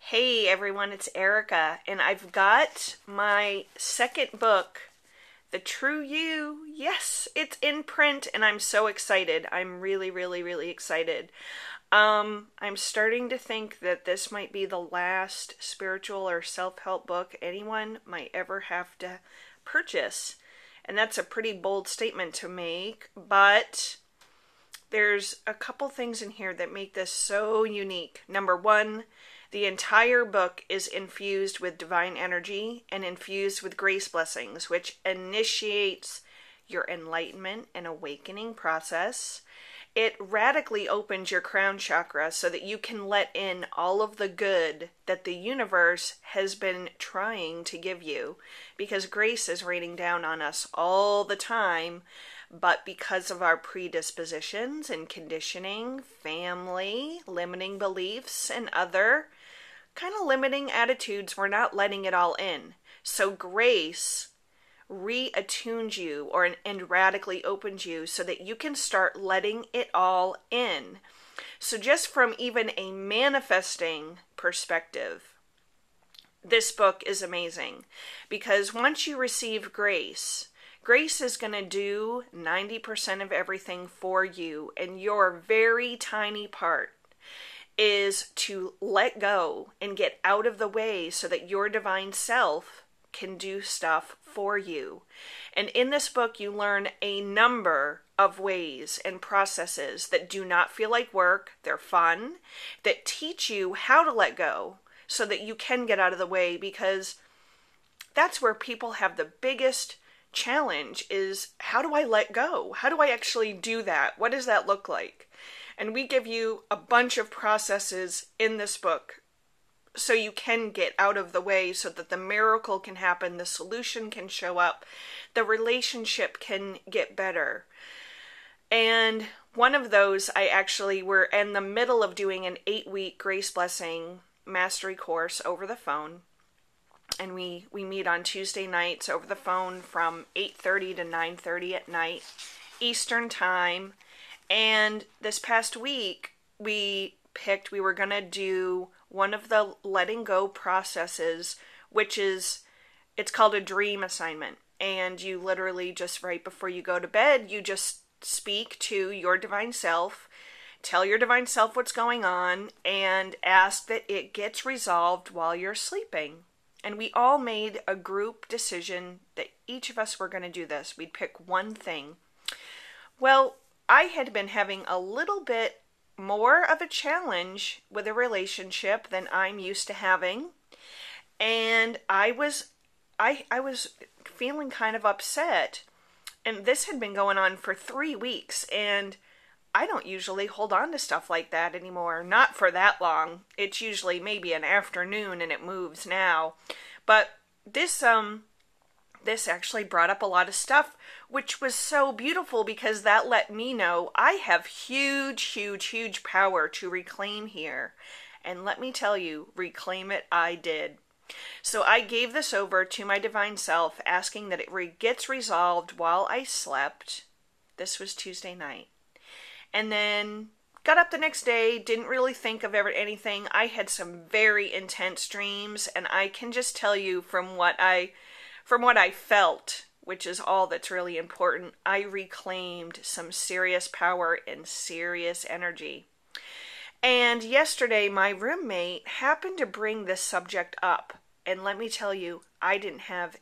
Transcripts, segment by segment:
Hey everyone, it's Erica, and I've got my second book, The True You. Yes, it's in print, and I'm so excited. I'm really, really, really excited. I'm starting to think that this might be the last spiritual or self-help book anyone might ever have to purchase. And that's a pretty bold statement to make, but there's a couple things in here that make this so unique. Number one, the entire book is infused with divine energy and infused with grace blessings, which initiates your enlightenment and awakening process. It radically opens your crown chakra so that you can let in all of the good that the universe has been trying to give you, because grace is raining down on us all the time. But because of our predispositions and conditioning, family, limiting beliefs, and other kind of limiting attitudes, we're not letting it all in. So grace reattunes you and radically opens you so that you can start letting it all in. So just from even a manifesting perspective, this book is amazing, because once you receive grace, grace is going to do 90% of everything for you, and your very tiny part is to let go and get out of the way so that your divine self can do stuff for you. And in this book, you learn a number of ways and processes that do not feel like work. They're fun, that teach you how to let go so that you can get out of the way, because that's where people have the biggest challenge is, how do I let go? How do I actually do that? What does that look like? And we give you a bunch of processes in this book so you can get out of the way, so that the miracle can happen, the solution can show up, the relationship can get better. And one of those, we're in the middle of doing an 8-week Grace Blessing Mastery course over the phone. And we meet on Tuesday nights over the phone from 8:30 to 9:30 at night, Eastern Time. And this past week, we were going to do one of the letting go processes, it's called a dream assignment. And you literally just right before you go to bed, you just speak to your divine self, tell your divine self what's going on, and ask that it gets resolved while you're sleeping. And we all made a group decision that each of us were going to do this. We'd pick one thing. Well, I had been having a little bit more of a challenge with a relationship than I'm used to having. And I was feeling kind of upset. And this had been going on for 3 weeks. And I don't usually hold on to stuff like that anymore. Not for that long. It's usually maybe an afternoon and it moves now. But this actually brought up a lot of stuff, which was so beautiful, because that let me know I have huge, huge, huge power to reclaim here. And let me tell you, reclaim it I did. So I gave this over to my divine self, asking that it gets resolved while I slept. This was Tuesday night. And then got up the next day, didn't really think of anything. I had some very intense dreams, and I can just tell you from what I felt, which is all that's really important, I reclaimed some serious power and serious energy. And yesterday, my roommate happened to bring this subject up. And let me tell you, I didn't have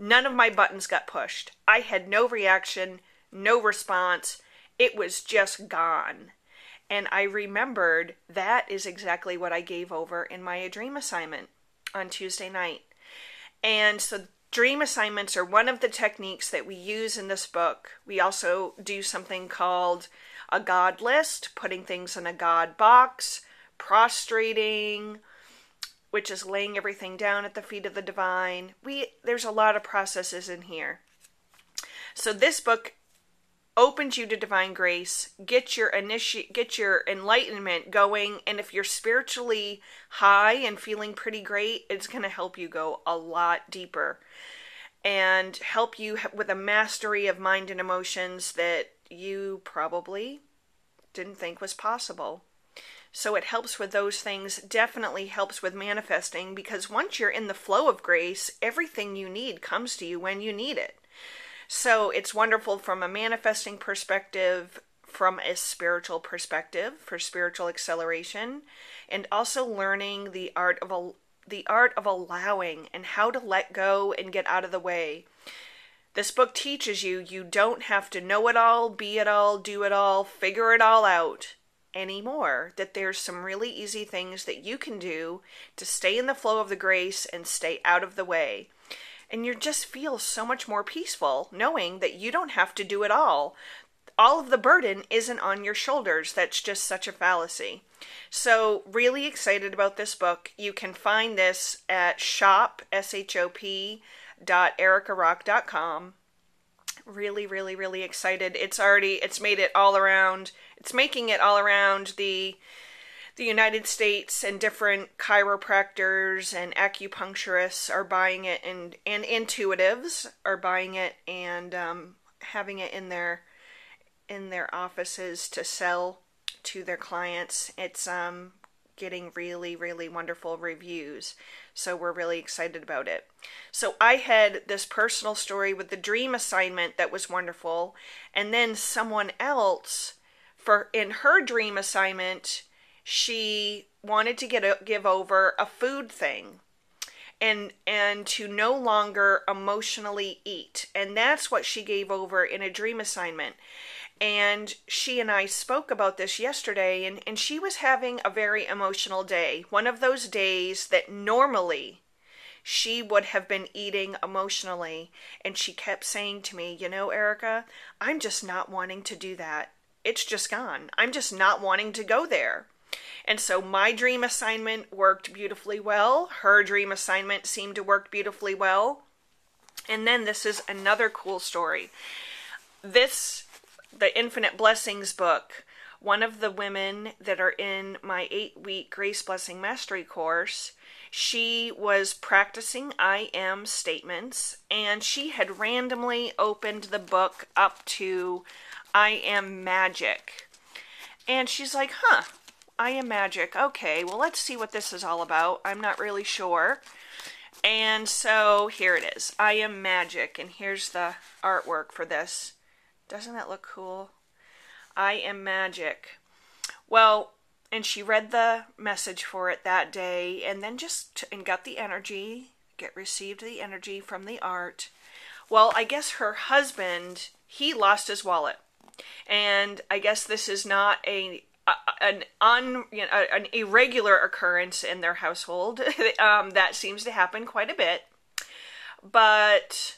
none of my buttons got pushed. I had no reaction, no response. It was just gone. And I remembered that is exactly what I gave over in my dream assignment on Tuesday night. And so dream assignments are one of the techniques that we use in this book. We also do something called a God list, putting things in a God box, prostrating, which is laying everything down at the feet of the divine. There's a lot of processes in here. So this book opens you to divine grace, get your enlightenment going, and if you're spiritually high and feeling pretty great, it's going to help you go a lot deeper and help you with a mastery of mind and emotions that you probably didn't think was possible. So it helps with those things, definitely helps with manifesting, because once you're in the flow of grace, everything you need comes to you when you need it. So it's wonderful from a manifesting perspective, from a spiritual perspective, for spiritual acceleration, and also learning the art of allowing and how to let go and get out of the way. This book teaches you don't have to know it all, be it all, do it all, figure it all out anymore. That there's some really easy things that you can do to stay in the flow of the grace and stay out of the way. And you just feel so much more peaceful knowing that you don't have to do it all. All of the burden isn't on your shoulders. That's just such a fallacy. So really excited about this book. You can find this at shop.ericarock.com. Really, really, really excited. It's made it all around. It's making it all around the United States, and different chiropractors and acupuncturists are buying it, and intuitives are buying it, and having it in their offices to sell to their clients. It's getting really, really wonderful reviews. So we're really excited about it. So I had this personal story with the dream assignment that was wonderful. And then someone else, in her dream assignment, she wanted to give over a food thing. And to no longer emotionally eat. And that's what she gave over in a dream assignment. And she and I spoke about this yesterday, and she was having a very emotional day. One of those days that normally she would have been eating emotionally. And she kept saying to me, Erica, I'm just not wanting to do that. It's just gone. I'm just not wanting to go there. And so my dream assignment worked beautifully well. Her dream assignment seemed to work beautifully well. And then this is another cool story. The Infinite Blessings book, one of the women that are in my 8-week Grace Blessing Mastery course, she was practicing I am statements, and she had randomly opened the book up to I am magic. And she's like, I am magic. Okay, well, let's see what this is all about. I'm not really sure. And so here it is. I am magic. And here's the artwork for this. Doesn't that look cool? I am magic. Well, and she read the message for it that day, and then and got the energy, received the energy from the art. Well, I guess her husband, he lost his wallet. And I guess this is not an irregular occurrence in their household. That seems to happen quite a bit. But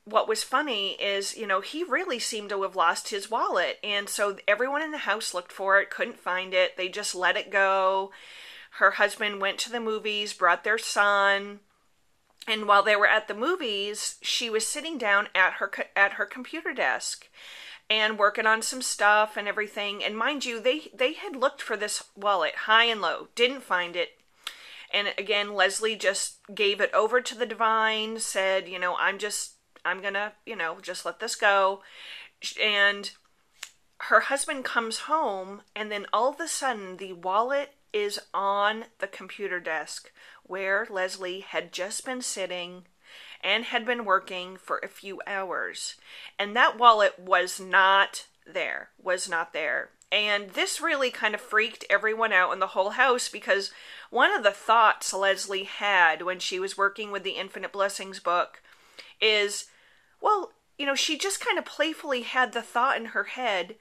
what was funny is, he really seemed to have lost his wallet. And so everyone in the house looked for it, couldn't find it. They just let it go. Her husband went to the movies, brought their son. And while they were at the movies, she was sitting down at her computer desk and working on some stuff and everything. And mind you, they had looked for this wallet high and low, didn't find it. And again, Leslie just gave it over to the divine, said, I'm gonna, just let this go. And her husband comes home, and then all of a sudden the wallet is on the computer desk where Leslie had just been sitting and had been working for a few hours. And that wallet was not there. And this really kind of freaked everyone out in the whole house, because one of the thoughts Leslie had when she was working with the Infinite Blessings book is, well, she just kind of playfully had the thought in her head,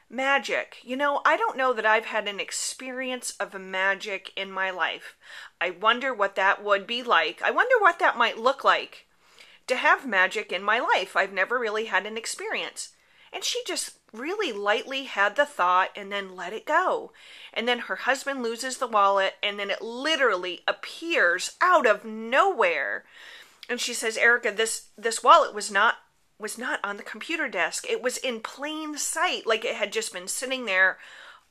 magic. I don't know that I've had an experience of magic in my life. I wonder what that would be like. I wonder what that might look like to have magic in my life. I've never really had an experience. And she just really lightly had the thought and then let it go. And then her husband loses the wallet, and then it literally appears out of nowhere. And she says, Erica, this wallet was not on the computer desk. It was in plain sight, like it had just been sitting there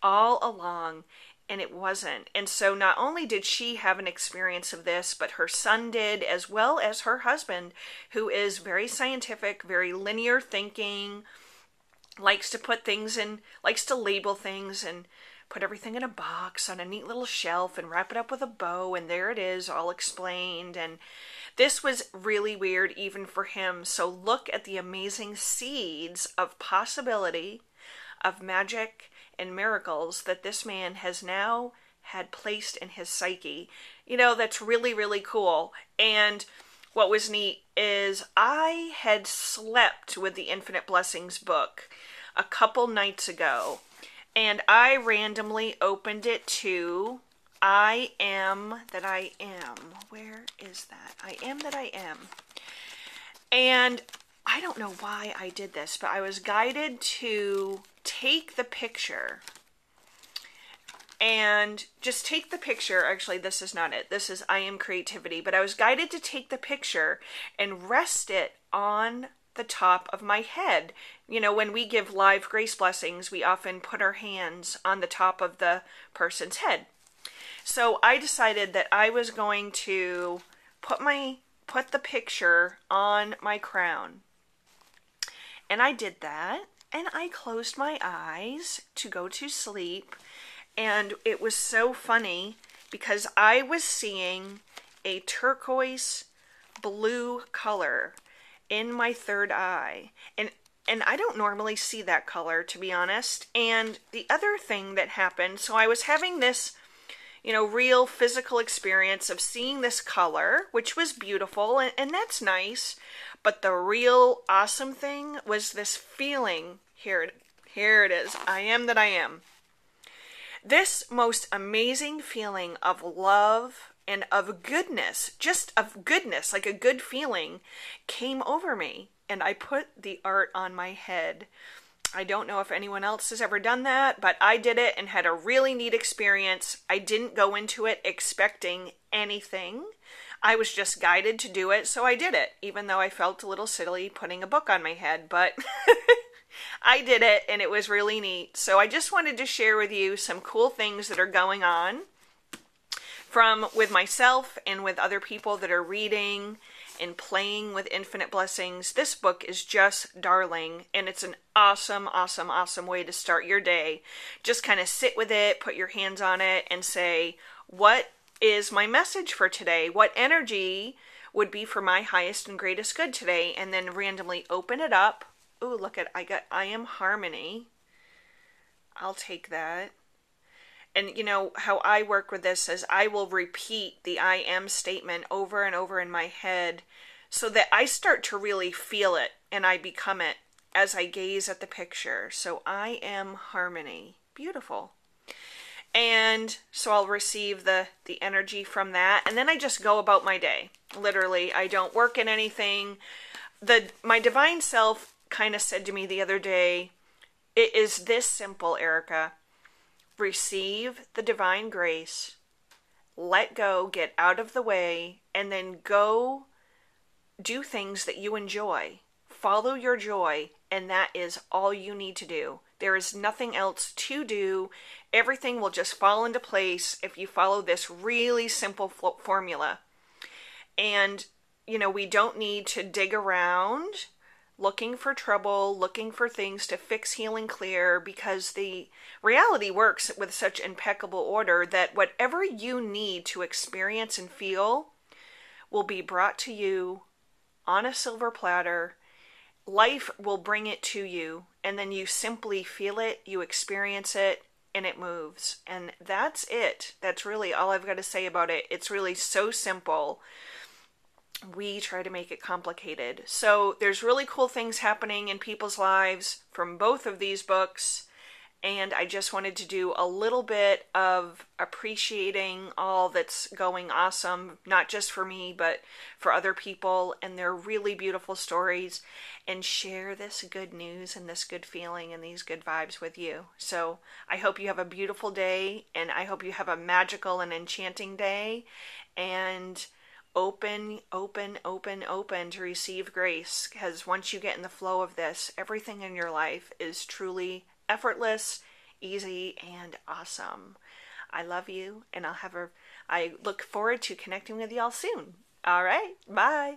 all along, and it wasn't. And so not only did she have an experience of this, but her son did, as well as her husband, who is very scientific, very linear thinking, likes to put things in, likes to label things and put everything in a box on a neat little shelf and wrap it up with a bow, and there it is, all explained. And this was really weird even for him. So look at the amazing seeds of possibility, of magic and miracles that this man has now had placed in his psyche. That's really, really cool. And what was neat is I had slept with the Infinite Blessings book a couple nights ago, and I randomly opened it to I Am That I Am. Where is that? I Am That I Am. And I don't know why I did this, but I was guided to take the picture and just take the picture. Actually, this is not it. This is I Am Creativity. But I was guided to take the picture and rest it on the top of my head. When we give live grace blessings, we often put our hands on the top of the person's head. So I decided that I was going to put the picture on my crown. And I did that, and I closed my eyes to go to sleep. And it was so funny because I was seeing a turquoise blue color in my third eye. And I don't normally see that color, to be honest. And the other thing that happened, so I was having this, real physical experience of seeing this color, which was beautiful, and that's nice. But the real awesome thing was this feeling. Here it is. I am that I am. This most amazing feeling of love and of goodness, just of goodness, like a good feeling, came over me. And I put the art on my head. I don't know if anyone else has ever done that, but I did it and had a really neat experience. I didn't go into it expecting anything. I was just guided to do it, so I did it, even though I felt a little silly putting a book on my head, but I did it, and it was really neat. So I just wanted to share with you some cool things that are going on with myself and with other people that are reading and playing with Infinite Blessings. This book is just darling, and it's an awesome, awesome, awesome way to start your day. Just kind of sit with it, put your hands on it, and say, what is my message for today? What energy would be for my highest and greatest good today? And then randomly open it up. Ooh, look at, I Am Harmony. I'll take that. And how I work with this is I will repeat the I am statement over and over in my head so that I start to really feel it and I become it as I gaze at the picture. So I am harmony. Beautiful. And so I'll receive the energy from that. And then I just go about my day. Literally, I don't work in anything. My divine self kind of said to me the other day, it is this simple, Erica. Receive the divine grace, let go, get out of the way, and then go do things that you enjoy. Follow your joy, and that is all you need to do. There is nothing else to do. Everything will just fall into place if you follow this really simple formula. And, we don't need to dig around looking for trouble, looking for things to fix, heal, and clear, because the reality works with such impeccable order that whatever you need to experience and feel will be brought to you on a silver platter. Life will bring it to you, and then you simply feel it, you experience it, and it moves. And that's it. That's really all I've got to say about it. It's really so simple. We try to make it complicated. So there's really cool things happening in people's lives from both of these books. And I just wanted to do a little bit of appreciating all that's going awesome, not just for me, but for other people and their really beautiful stories, and share this good news and this good feeling and these good vibes with you. So I hope you have a beautiful day, and I hope you have a magical and enchanting day, and open to receive grace, because once you get in the flow of this, everything in your life is truly effortless, easy, and awesome. I love you, and I look forward to connecting with y'all soon. All right, bye.